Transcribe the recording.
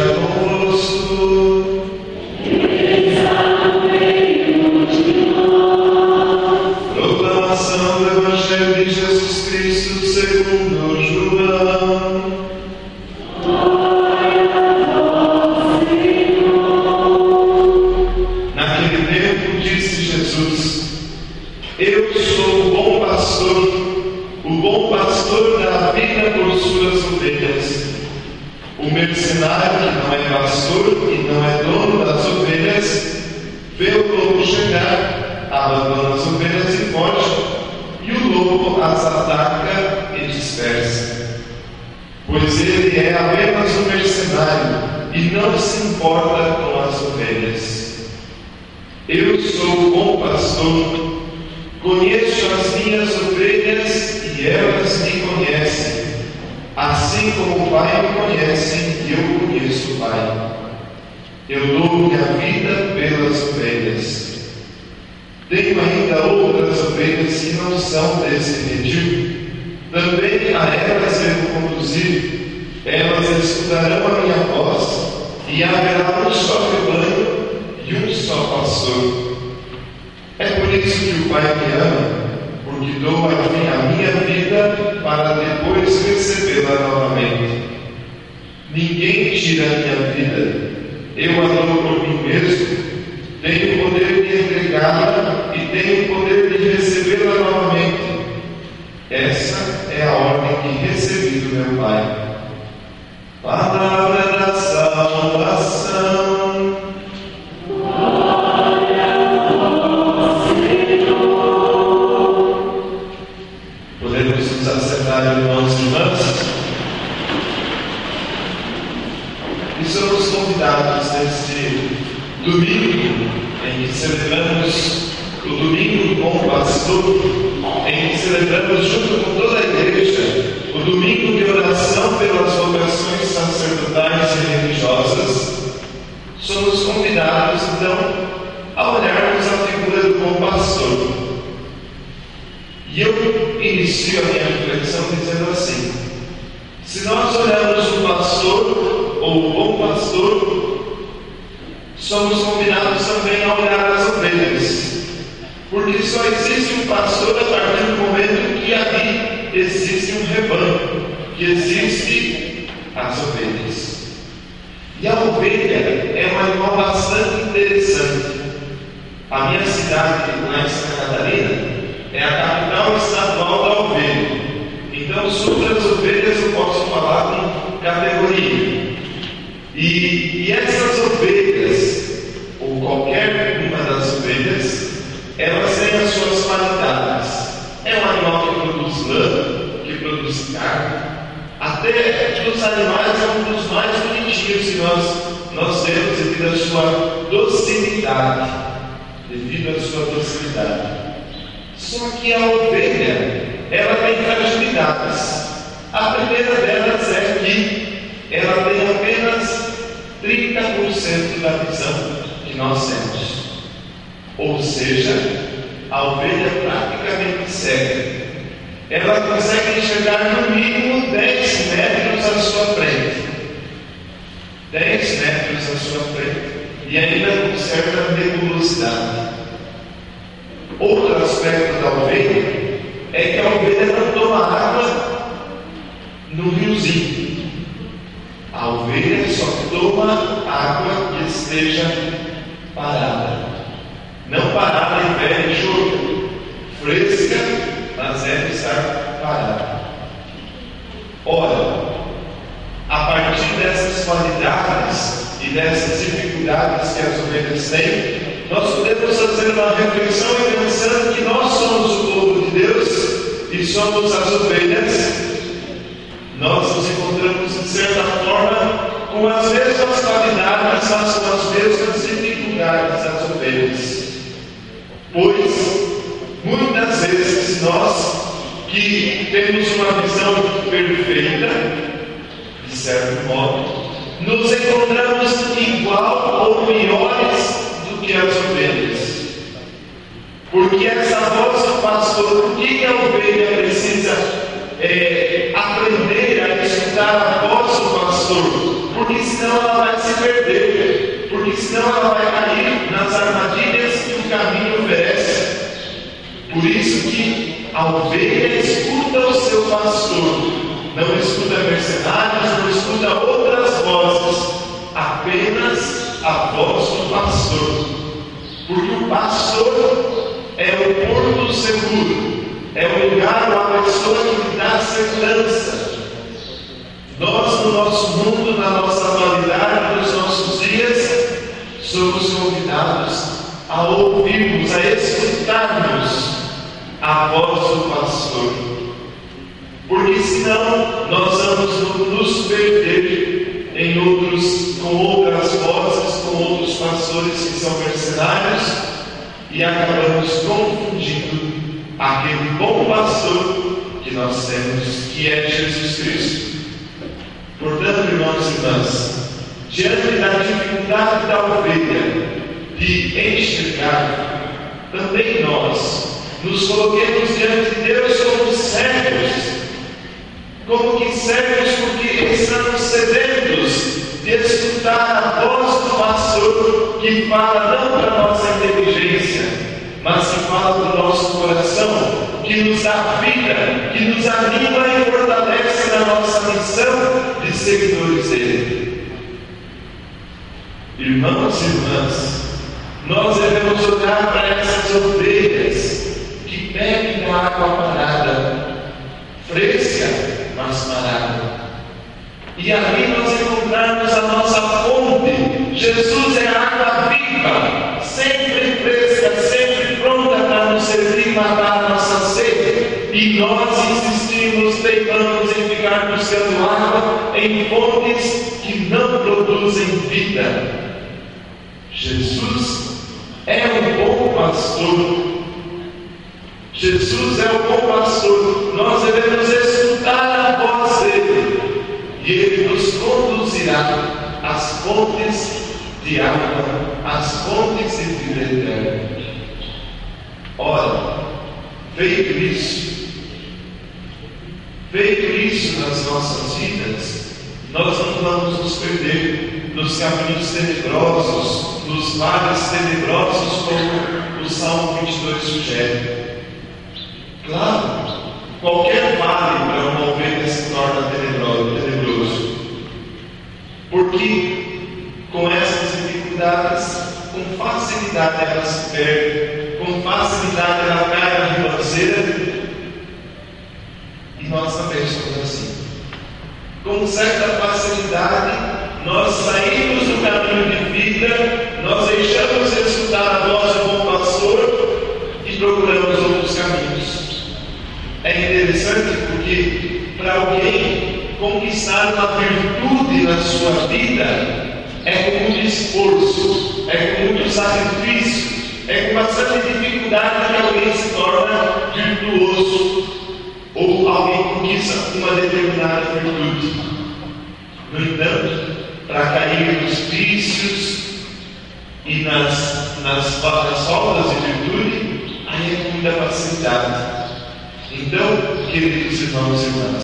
esteja convosco. Proclamação do Evangelho de Jesus Cristo segundo João. Naquele tempo disse Jesus: Eu sou o bom pastor dá a vida por suas ovelhas. O mercenário, que não é pastor e não é dono das ovelhas, vê o lobo chegar, abandona as ovelhas e foge, e o lobo as ataca e dispersa. Pois ele é apenas um mercenário e não se importa com as ovelhas. Eu sou o bom pastor, conheço as minhas ovelhas e elas me conhecem, assim como o Pai me conhece e eu conheço o Pai. Eu dou minha vida pelas ovelhas. Tenho ainda outras ovelhas que não são desse redil. Também a elas eu vou conduzir. Elas escutarão a minha voz, e haverá um só rebanho e um só pastor. É por isso que o Pai me ama, porque dou a minha vida para depois recebê-la novamente. Ninguém tira a minha vida. Eu a dou por mim mesmo. Tenho o poder de entregá-la e tenho o poder de recebê-la novamente. Essa é a ordem que recebi do meu Pai. Palavra da salvação. Podemos nos assentar, irmãos e irmãs, e somos convidados neste domingo em que celebramos o Domingo do Bom Pastor, em que celebramos junto com toda a igreja o domingo de oração pelas vocações sacerdotais e religiosas. Somos convidados então a olharmos a figura do bom pastor. E eu inicio a minha reflexão dizendo assim: se nós olhamos o pastor ou o bom pastor, somos convidados também a olhar as ovelhas, porque só existe um pastor a partir do momento que ali existe um rebanho, que existe as ovelhas. E a ovelha é um animal bastante interessante. A minha cidade, lá em Santa Catarina, é a capital estadual da ovelha. Então, sobre as ovelhas eu posso falar com categoria. E essas ovelhas, ou qualquer uma das ovelhas, elas têm as suas qualidades. É um animal que produz lã, que produz carne. Até dos animais é um dos mais bonitinhos que nós temos devido à sua docilidade. Só que a ovelha, ela tem fragilidades. A primeira delas é que ela tem apenas 30% da visão que nós temos. Ou seja, a ovelha é praticamente cega. Ela consegue enxergar no mínimo 10 metros à sua frente. 10 metros à sua frente. E ainda com certa nebulosidade. Outro aspecto da ovelha é que a ovelha não toma água no riozinho. A ovelha só toma água que esteja parada. Não parada em pé de jogo, fresca, mas deve estar parada. Ora, a partir dessas qualidades e dessas dificuldades que as ovelhas têm, nós podemos fazer uma reflexão e pensando que nós somos o povo de Deus e somos as ovelhas. Nós nos encontramos, de certa forma, com as mesmas qualidades, mas com as mesmas dificuldades das ovelhas. Pois, muitas vezes, nós que temos uma visão perfeita, de certo modo, nos encontramos igual ou piores do que as ovelhas. Porque essa voz do pastor, o que a ovelha precisa aprender a escutar a voz do pastor? Porque porque senão ela vai se perder, porque senão ela vai cair nas armadilhas que o caminho oferece. Por isso que a ovelha escuta o seu pastor, não escuta mercenários, não escuta outras vozes, apenas a voz do pastor. Porque o pastor é o porto seguro, é o lugar ou a pessoa que dá segurança. Nós, no nosso mundo, na nossa atualidade, nos nossos dias, somos convidados a ouvirmos, a escutarmos a voz do pastor. Porque senão nós vamos nos perder com outras vozes, com outros pastores que são mercenários, e acabamos confundindo aquele bom pastor que nós temos, que é Jesus Cristo. Portanto, irmãos e irmãs, diante da dificuldade da ovelha de enxergar, também nós nos coloquemos diante de Deus como cegos, porque estamos sedentos de escutar a voz do pastor que fala não para a nossa inteligência, mas que fala para o nosso coração, que nos dá vida, que nos anima e fortalece na nossa missão de seguidores dele. Irmãos e irmãs, nós devemos olhar para essas ovelhas que bebem da água parada, fresca, mas parada. E ali nós encontramos a nossa fonte. Jesus é a água viva, sempre fresca, sempre pronta para nos servir e matar a nossa sede. E nós insistimos, teimamos em ficar buscando água em fontes que não produzem vida. Jesus é o bom pastor. Jesus é o bom pastor. Nós devemos escutar a voz dele, e ele nos conduzirá às fontes de água, às fontes de vida eterna. Ora, feito isso nas nossas vidas, nós não vamos nos perder nos caminhos tenebrosos, nos vales tenebrosos, como o Salmo 22 sugere. Claro, qualquer vale para uma ovelha se torna tenebroso, porque com essas dificuldades, com facilidade ela se perde, com facilidade ela cai na ribanceira, e nós também somos assim. Com certa facilidade, nós saímos do caminho de vida, nós deixamos de escutar a voz do bom pastor e procuramos outros caminhos. É interessante porque para alguém conquistar uma virtude na sua vida é com muito esforço, é com muito sacrifício, é com bastante dificuldade que alguém se torna virtuoso ou alguém conquista uma determinada virtude. No entanto, para cair nos vícios e nas faltas de virtude, aí é com muita facilidade. Então, queridos irmãos e irmãs,